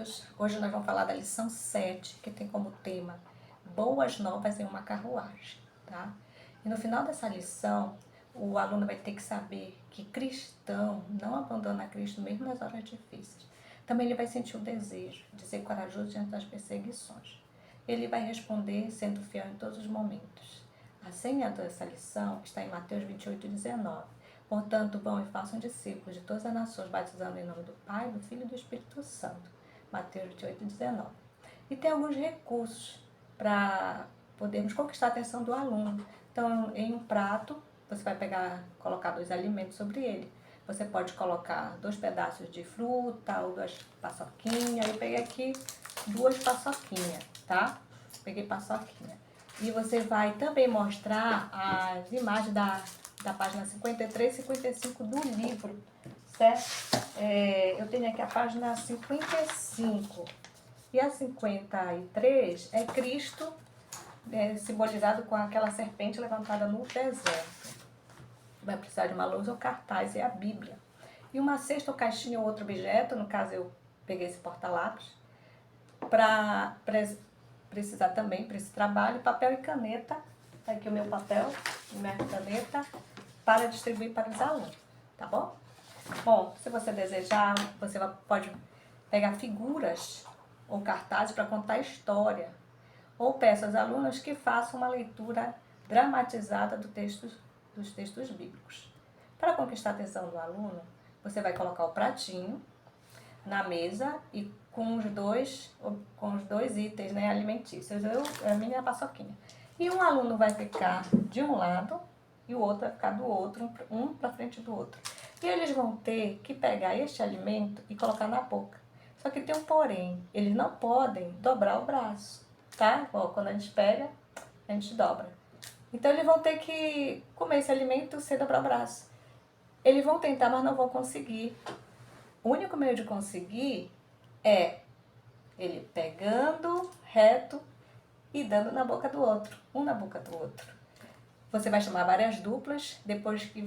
queridos, hoje nós vamos falar da lição 7, que tem como tema Boas Novas em uma Carruagem, tá? E no final dessa lição, o aluno vai ter que saber que cristão não abandona Cristo mesmo nas horas difíceis. Também ele vai sentir o desejo de ser corajoso diante das perseguições. Ele vai responder sendo fiel em todos os momentos. A senha dessa lição está em Mateus 28:19. Portanto, vão e façam discípulos de todas as nações, batizando em nome do Pai, do Filho e do Espírito Santo. Mateus 28:19. E tem alguns recursos para podermos conquistar a atenção do aluno. Então, em um prato, você vai colocar 2 alimentos sobre ele. Você pode colocar 2 pedaços de fruta ou 2 paçoquinhas. Eu peguei aqui 2 paçoquinhas, tá? Peguei paçoquinha. E você vai também mostrar as imagens da página 53 e 55 do livro, certo? Eu tenho aqui a página 55. E a 53 é Cristo, simbolizado com aquela serpente levantada no deserto. Vai precisar de uma lousa ou cartaz, é a Bíblia. E uma cesta ou caixinha ou outro objeto, no caso eu peguei esse porta-lápis, para precisar também para esse trabalho, papel e caneta. Tá aqui o meu papel e minha caneta para distribuir para os alunos, tá bom? Bom, se você desejar, você pode pegar figuras ou cartazes para contar história, ou peça aos alunos que façam uma leitura dramatizada dos textos bíblicos. Para conquistar a atenção do aluno, você vai colocar o pratinho na mesa e com os dois itens, né, alimentícios. A minha é a paçoquinha. E um aluno vai ficar de um lado e o outro vai ficar do outro, um para frente do outro. E eles vão ter que pegar este alimento e colocar na boca. Só que tem um porém, eles não podem dobrar o braço, tá? Bom, quando a gente pega, a gente dobra. Então eles vão ter que comer esse alimento sem dobrar o braço. Eles vão tentar, mas não vão conseguir. O único meio de conseguir é ele pegando reto e dando na boca do outro, um na boca do outro. Você vai chamar várias duplas, depois que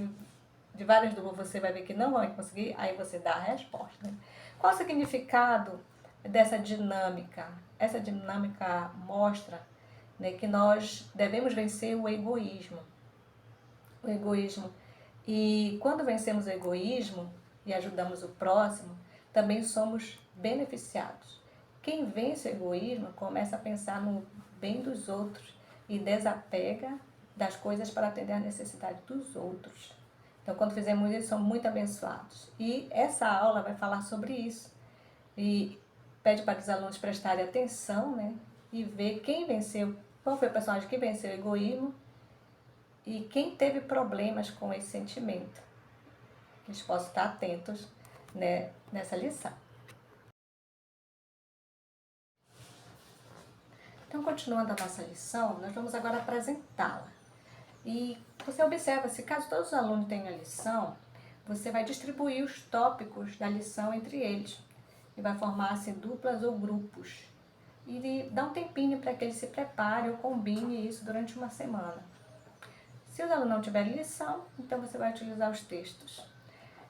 de várias duplas você vai ver que não vão conseguir, aí você dá a resposta. Qual o significado dessa dinâmica? Essa dinâmica mostra, né, que nós devemos vencer o egoísmo. O egoísmo. E quando vencemos o egoísmo e ajudamos o próximo, também somos beneficiados. Quem vence o egoísmo começa a pensar no bem dos outros e desapega das coisas para atender a necessidade dos outros. Então, quando fizemos isso, somos muito abençoados. E essa aula vai falar sobre isso. E pede para os alunos prestarem atenção, né? E ver quem venceu, qual foi o personagem que venceu o egoísmo e quem teve problemas com esse sentimento. Eles possam estar atentos, né, nessa lição. Então, continuando a nossa lição, nós vamos agora apresentá-la. E você observa, se caso todos os alunos tenham a lição, você vai distribuir os tópicos da lição entre eles. E vai formar-se duplas ou grupos. E dá um tempinho para que eles se preparem ou combinem isso durante uma semana. Se os alunos não tiverem lição, então você vai utilizar os textos.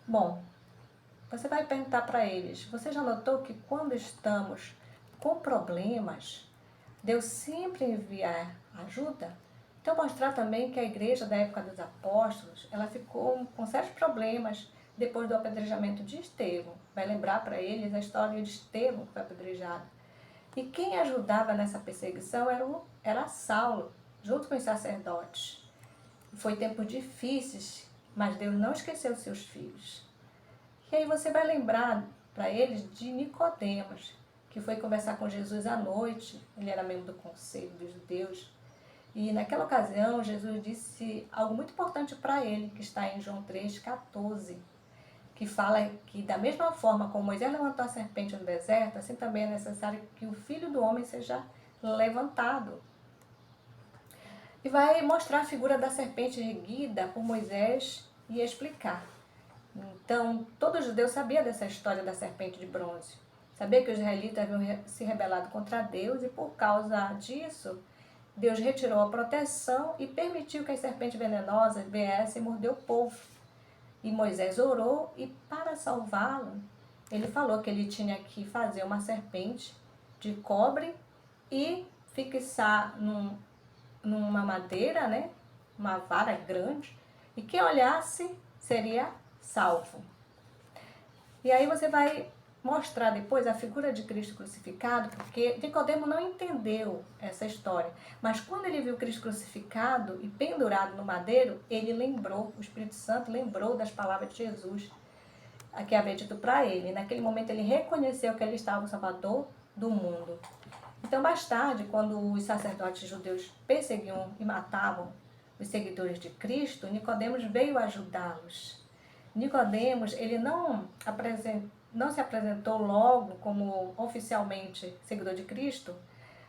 Bom, você vai perguntar para eles, você já notou que quando estamos com problemas, Deus sempre envia ajuda? Então, mostrar também que a igreja da época dos apóstolos, ela ficou com sérios problemas depois do apedrejamento de Estevão. Vai lembrar para eles a história de Estevão, que foi apedrejado. E quem ajudava nessa perseguição era Saulo, junto com os sacerdotes. Foi tempos difíceis, mas Deus não esqueceu seus filhos. E aí você vai lembrar para eles de Nicodemos, que foi conversar com Jesus à noite. Ele era membro do conselho dos judeus. E naquela ocasião, Jesus disse algo muito importante para ele, que está em João 3,14, que fala que da mesma forma como Moisés levantou a serpente no deserto, assim também é necessário que o Filho do Homem seja levantado. E vai mostrar a figura da serpente erguida por Moisés e explicar. Então, todo judeu sabia dessa história da serpente de bronze. Sabia que os israelitas haviam se rebelado contra Deus e por causa disso, Deus retirou a proteção e permitiu que as serpentes venenosas viessem e morder o povo. E Moisés orou e para salvá-lo, ele falou que ele tinha que fazer uma serpente de cobre e fixar numa madeira, né? Uma vara grande, e quem olhasse seria salvo. E aí você vai mostrar depois a figura de Cristo crucificado, porque Nicodemo não entendeu essa história. Mas quando ele viu Cristo crucificado e pendurado no madeiro, ele lembrou, o Espírito Santo lembrou das palavras de Jesus, que havia dito para ele. Naquele momento ele reconheceu que ele estava o Salvador do mundo. Então, mais tarde, quando os sacerdotes judeus perseguiam e matavam os seguidores de Cristo, Nicodemos veio ajudá-los. Nicodemos, ele não se apresentou logo como oficialmente seguidor de Cristo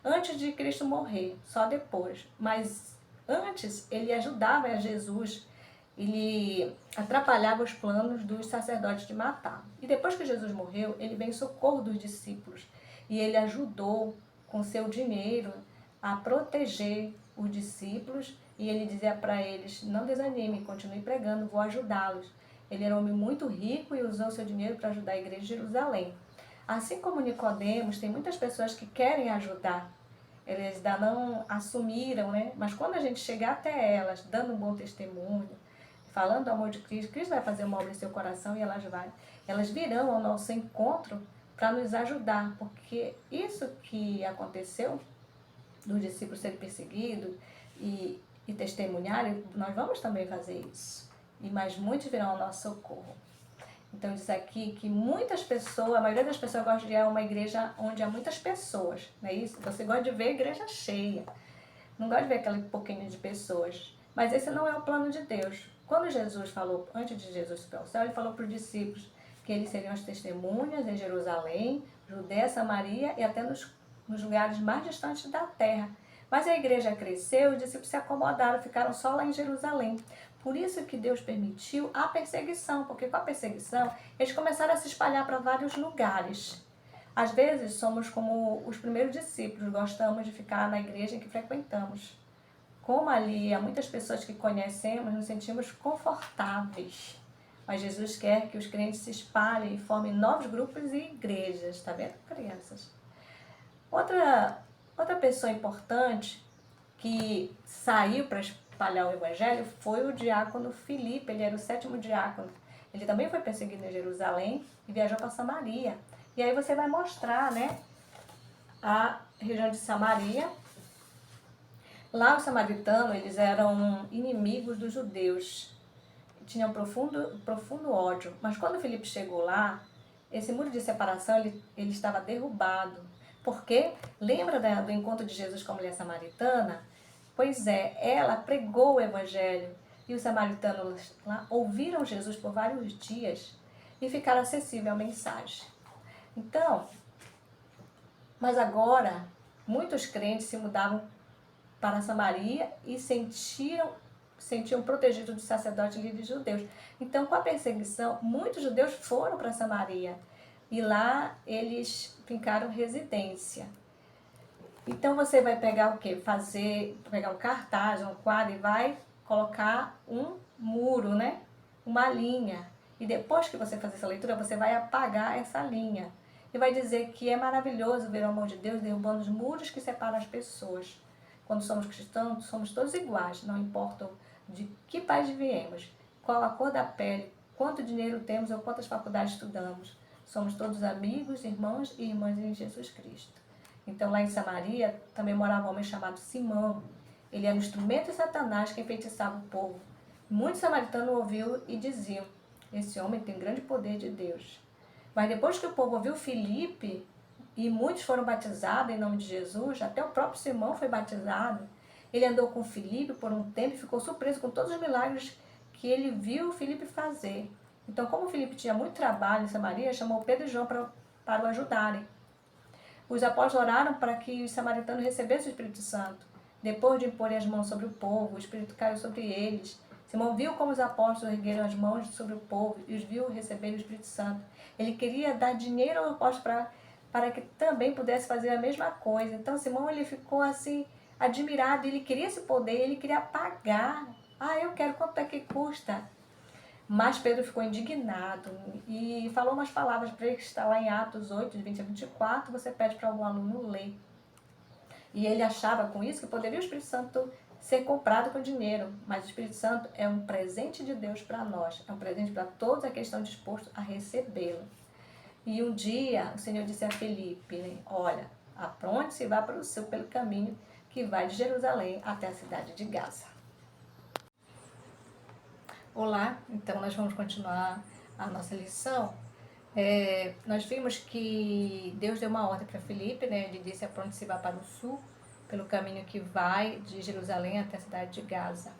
antes de Cristo morrer, só depois. Mas antes ele ajudava a Jesus, ele atrapalhava os planos dos sacerdotes de matar. E depois que Jesus morreu, ele veio em socorro dos discípulos e ele ajudou com seu dinheiro a proteger os discípulos, e ele dizia para eles: não desanime, continue pregando, vou ajudá-los. Ele era um homem muito rico e usou seu dinheiro para ajudar a igreja de Jerusalém. Assim como Nicodemos, tem muitas pessoas que querem ajudar. Eles ainda não assumiram, né? Mas quando a gente chegar até elas, dando um bom testemunho, falando do amor de Cristo, Cristo vai fazer uma obra em seu coração e elas virão ao nosso encontro para nos ajudar, porque isso que aconteceu dos discípulos serem perseguidos e testemunharem, nós vamos também fazer isso. E mais muitos virão ao nosso socorro. Então diz aqui que muitas pessoas, a maioria das pessoas gosta de ir a uma igreja onde há muitas pessoas, não é isso? Você gosta de ver a igreja cheia, não gosta de ver aquele pouquinho de pessoas. Mas esse não é o plano de Deus. Quando Jesus falou, antes de Jesus subir ao céu, ele falou para os discípulos que eles seriam as testemunhas em Jerusalém, Judéia, Samaria e até nos lugares mais distantes da terra. Mas a igreja cresceu e os discípulos se acomodaram, ficaram só lá em Jerusalém. Por isso que Deus permitiu a perseguição, porque com a perseguição eles começaram a se espalhar para vários lugares. Às vezes somos como os primeiros discípulos, gostamos de ficar na igreja em que frequentamos. Como ali há muitas pessoas que conhecemos, nos sentimos confortáveis. Mas Jesus quer que os crentes se espalhem e formem novos grupos e igrejas, tá vendo, crianças? Outra pessoa importante que saiu para espalhar o evangelho foi o diácono Filipe. Ele era o 7º diácono. Ele também foi perseguido em Jerusalém e viajou para Samaria. E aí você vai mostrar, né, a região de Samaria. Lá os samaritanos, eles eram inimigos dos judeus. Tinham profundo ódio. Mas quando Filipe chegou lá, esse muro de separação ele estava derrubado. Porque lembra do encontro de Jesus com a mulher samaritana? Pois é, ela pregou o evangelho e os samaritanos lá ouviram Jesus por vários dias e ficaram acessíveis à mensagem. Então, mas agora, muitos crentes se mudavam para Samaria e sentiam protegidos dos sacerdotes e líderes judeus. Então, com a perseguição, muitos judeus foram para Samaria e lá eles ficaram residência. Então você vai pegar o quê? Pegar um cartaz, um quadro e vai colocar um muro, né? Uma linha. E depois que você fazer essa leitura, você vai apagar essa linha. E vai dizer que é maravilhoso ver o amor de Deus derrubando os muros que separam as pessoas. Quando somos cristãos, somos todos iguais, não importa de que país viemos, qual a cor da pele, quanto dinheiro temos ou quantas faculdades estudamos. Somos todos amigos, irmãos e irmãs em Jesus Cristo. Então, lá em Samaria, também morava um homem chamado Simão. Ele era um instrumento de Satanás que enfeitiçava o povo. Muitos samaritanos ouviram e diziam: esse homem tem grande poder de Deus. Mas depois que o povo ouviu Filipe, e muitos foram batizados em nome de Jesus, até o próprio Simão foi batizado. Ele andou com Filipe por um tempo e ficou surpreso com todos os milagres que ele viu Filipe fazer. Então, como Filipe tinha muito trabalho em Samaria, chamou Pedro e João para o ajudarem. Os apóstolos oraram para que os samaritanos recebessem o Espírito Santo. Depois de imporem as mãos sobre o povo, o Espírito caiu sobre eles. Simão viu como os apóstolos ergueram as mãos sobre o povo e os viu receber o Espírito Santo. Ele queria dar dinheiro aos apóstolos para que também pudesse fazer a mesma coisa. Então Simão ele ficou assim admirado, ele queria esse poder, ele queria pagar. Eu quero, quanto é que custa? Mas Pedro ficou indignado e falou umas palavras para ele, que está lá em Atos 8, de 20 a 24, você pede para algum aluno ler. E ele achava com isso que poderia o Espírito Santo ser comprado com dinheiro, mas o Espírito Santo é um presente de Deus para nós, é um presente para todos aqueles que estão dispostos a recebê-lo. E um dia o Senhor disse a Filipe, né, olha, apronte-se e vá para o sul pelo caminho que vai de Jerusalém até a cidade de Gaza. Olá, então nós vamos continuar a nossa lição. Nós vimos que Deus deu uma ordem para Filipe, né? Ele disse apronte-se e vá para o sul, pelo caminho que vai de Jerusalém até a cidade de Gaza.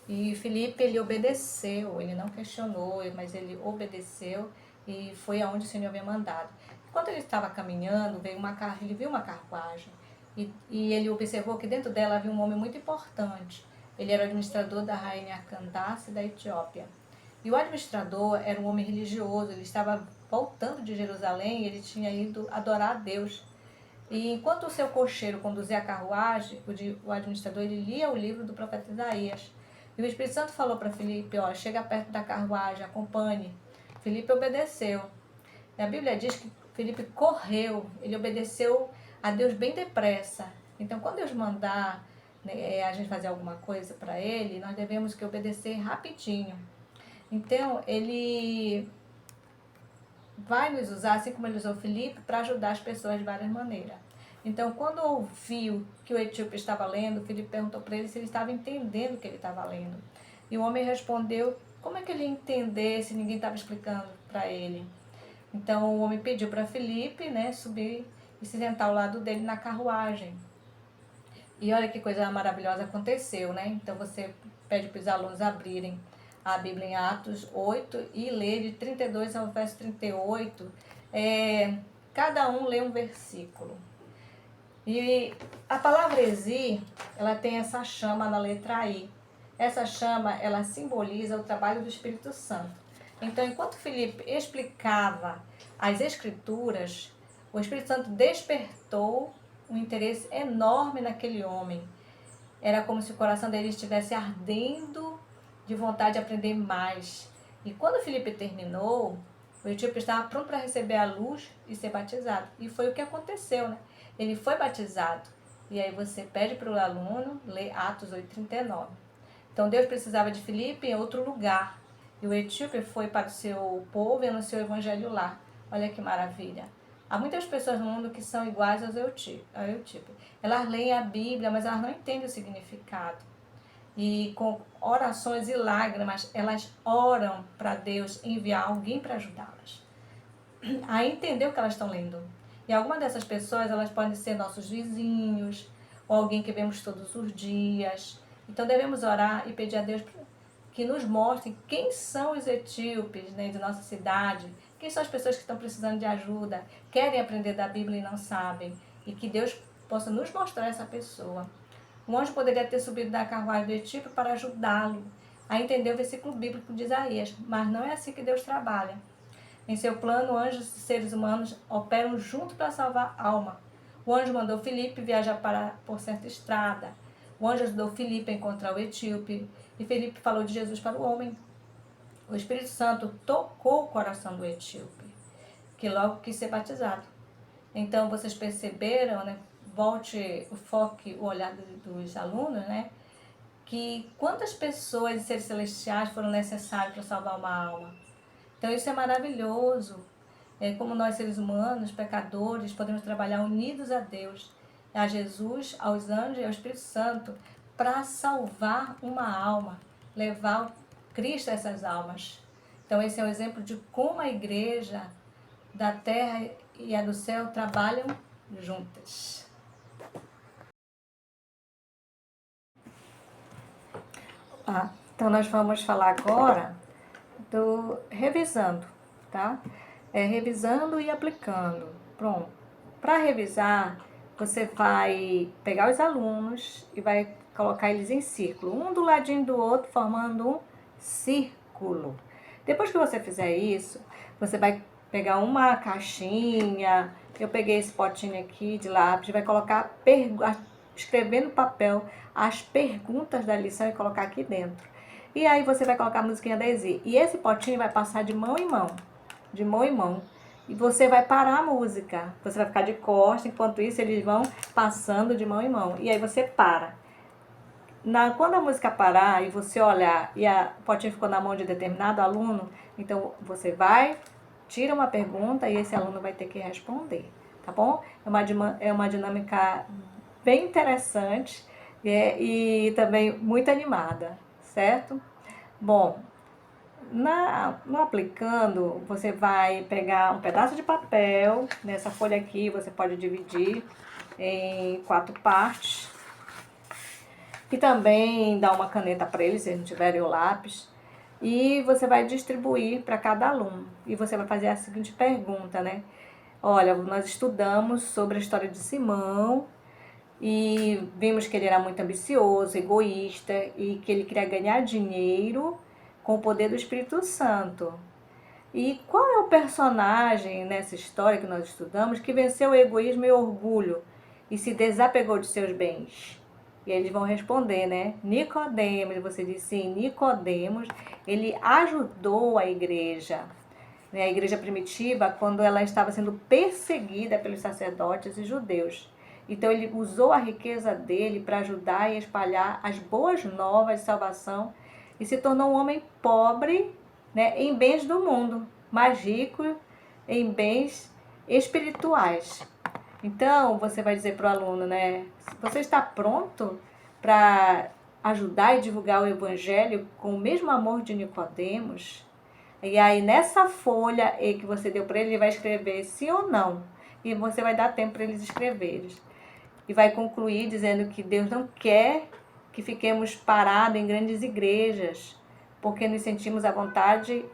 E Filipe, ele obedeceu, ele não questionou, mas ele obedeceu e foi aonde o Senhor havia mandado. Quando ele estava caminhando, ele viu uma carruagem e ele observou que dentro dela havia um homem muito importante. Ele era o administrador da rainha Candace da Etiópia. E o administrador era um homem religioso, ele estava voltando de Jerusalém e ele tinha ido adorar a Deus. E enquanto o seu cocheiro conduzia a carruagem, o administrador ele lia o livro do profeta Isaías. E o Espírito Santo falou para Filipe, ó, chega perto da carruagem, acompanhe. Filipe obedeceu. E a Bíblia diz que Filipe correu, ele obedeceu a Deus bem depressa. Então, quando Deus mandar, né, a gente fazer alguma coisa para ele, nós devemos que obedecer rapidinho. Então, ele vai nos usar, assim como ele usou Filipe, para ajudar as pessoas de várias maneiras. Então, quando ouviu que o etíope estava lendo, Filipe perguntou para ele se ele estava entendendo o que ele estava lendo. E o homem respondeu, como é que ele ia entender se ninguém estava explicando para ele? Então, o homem pediu para Filipe, né, subir e se sentar ao lado dele na carruagem. E olha que coisa maravilhosa aconteceu, né? Então, você pede para os alunos abrirem a Bíblia em Atos 8 e ler de 32 ao verso 38. Cada um lê um versículo. E a palavra Esi, ela tem essa chama na letra I. Essa chama, ela simboliza o trabalho do Espírito Santo. Então, enquanto Filipe explicava as Escrituras, o Espírito Santo despertou um interesse enorme naquele homem. Era como se o coração dele estivesse ardendo de vontade de aprender mais. E quando Filipe terminou, o etíope estava pronto para receber a luz e ser batizado. E foi o que aconteceu, né? Ele foi batizado. E aí você pede para o aluno ler Atos 8:39. Então Deus precisava de Filipe em outro lugar. E o etíope foi para o seu povo e anunciou o evangelho lá. Olha que maravilha. Há muitas pessoas no mundo que são iguais ao etíope. Elas leem a Bíblia, mas elas não entendem o significado. E com orações e lágrimas, elas oram para Deus enviar alguém para ajudá-las a entender o que elas estão lendo. E algumas dessas pessoas, elas podem ser nossos vizinhos, ou alguém que vemos todos os dias. Então devemos orar e pedir a Deus que nos mostre quem são os etíopes, né, de nossa cidade, quem são as pessoas que estão precisando de ajuda, querem aprender da Bíblia e não sabem, e que Deus possa nos mostrar essa pessoa. Um anjo poderia ter subido da carruagem do etíope para ajudá-lo a entender o versículo bíblico de Isaías, mas não é assim que Deus trabalha. Em seu plano, anjos e seres humanos operam junto para salvar a alma. O anjo mandou Filipe viajar por certa estrada. O anjo ajudou Filipe a encontrar o etíope e Filipe falou de Jesus para o homem. O Espírito Santo tocou o coração do etíope, que logo quis ser batizado. Então, vocês perceberam, né? Volte o foco, o olhar dos alunos, né? Que quantas pessoas e seres celestiais foram necessários para salvar uma alma. Então isso é maravilhoso. Como nós seres humanos, pecadores, podemos trabalhar unidos a Deus, a Jesus, aos anjos e ao Espírito Santo, para salvar uma alma, levar Cristo a essas almas. Então esse é um exemplo de como a igreja da terra e a do céu trabalham juntas. Então nós vamos falar agora do revisando, tá? Revisando e aplicando. Pronto. Para revisar, você vai pegar os alunos e vai colocar eles em círculo, um do ladinho do outro, formando um círculo. Depois que você fizer isso, você vai pegar uma caixinha, eu peguei esse potinho aqui de lápis, vai colocar, escrever no papel as perguntas da lição e colocar aqui dentro. E aí você vai colocar a musiquinha da Ezi. E esse potinho vai passar de mão em mão. De mão em mão. E você vai parar a música. Você vai ficar de costas, enquanto isso eles vão passando de mão em mão. E aí você para. Quando a música parar e você olhar e o potinho ficou na mão de determinado aluno, então você vai, tira uma pergunta e esse aluno vai ter que responder, tá bom? É uma dinâmica bem interessante e também muito animada, certo? Bom, no aplicando, você vai pegar um pedaço de papel, nessa folha aqui você pode dividir em 4 partes, e também dar uma caneta para eles, se eles não tiverem o lápis. E você vai distribuir para cada aluno. E você vai fazer a seguinte pergunta, né? Olha, nós estudamos sobre a história de Simão e vimos que ele era muito ambicioso, egoísta e que ele queria ganhar dinheiro com o poder do Espírito Santo. E qual é o personagem nessa história que nós estudamos que venceu o egoísmo e o orgulho e se desapegou de seus bens? E eles vão responder, né? Nicodemos. Você diz sim, Nicodemos, ele ajudou a igreja. A igreja primitiva, quando ela estava sendo perseguida pelos sacerdotes e judeus. Então ele usou a riqueza dele para ajudar e espalhar as boas novas de salvação e se tornou um homem pobre, né, em bens do mundo, mas rico em bens espirituais. Então, você vai dizer para o aluno, né? Você está pronto para ajudar e divulgar o evangelho com o mesmo amor de Nicodemos? E aí, nessa folha que você deu para ele, ele vai escrever sim ou não. E você vai dar tempo para eles escreverem. E vai concluir dizendo que Deus não quer que fiquemos parados em grandes igrejas, porque nos sentimos à vontade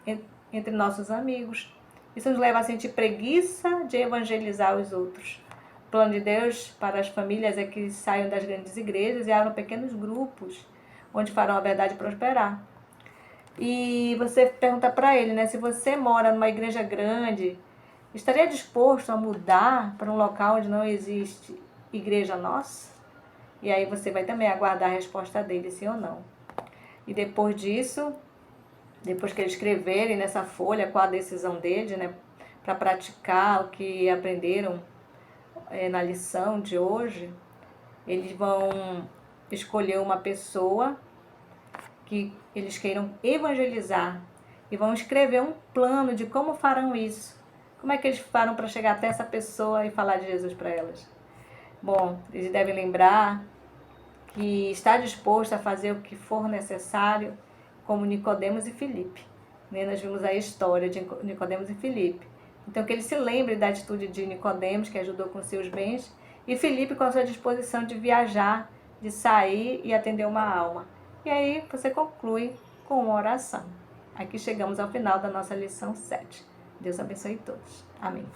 entre nossos amigos. Isso nos leva a sentir preguiça de evangelizar os outros. O plano de Deus para as famílias é que saiam das grandes igrejas e abram pequenos grupos, onde farão a verdade prosperar. E você pergunta para ele, né, se você mora numa igreja grande, estaria disposto a mudar para um local onde não existe igreja nossa? E aí você vai também aguardar a resposta dele, sim ou não. E depois disso, depois que eles escreverem nessa folha qual a decisão deles, né, para praticar o que aprenderam na lição de hoje, eles vão escolher uma pessoa que eles queiram evangelizar e vão escrever um plano de como farão isso. Como é que eles farão para chegar até essa pessoa e falar de Jesus para elas? Bom, eles devem lembrar que está disposto a fazer o que for necessário, como Nicodemos e Filipe. Nós vimos a história de Nicodemos e Filipe. Então, que ele se lembre da atitude de Nicodemos, que ajudou com seus bens, e Filipe com a sua disposição de viajar, de sair e atender uma alma. E aí você conclui com uma oração. Aqui chegamos ao final da nossa lição 7. Deus abençoe todos. Amém.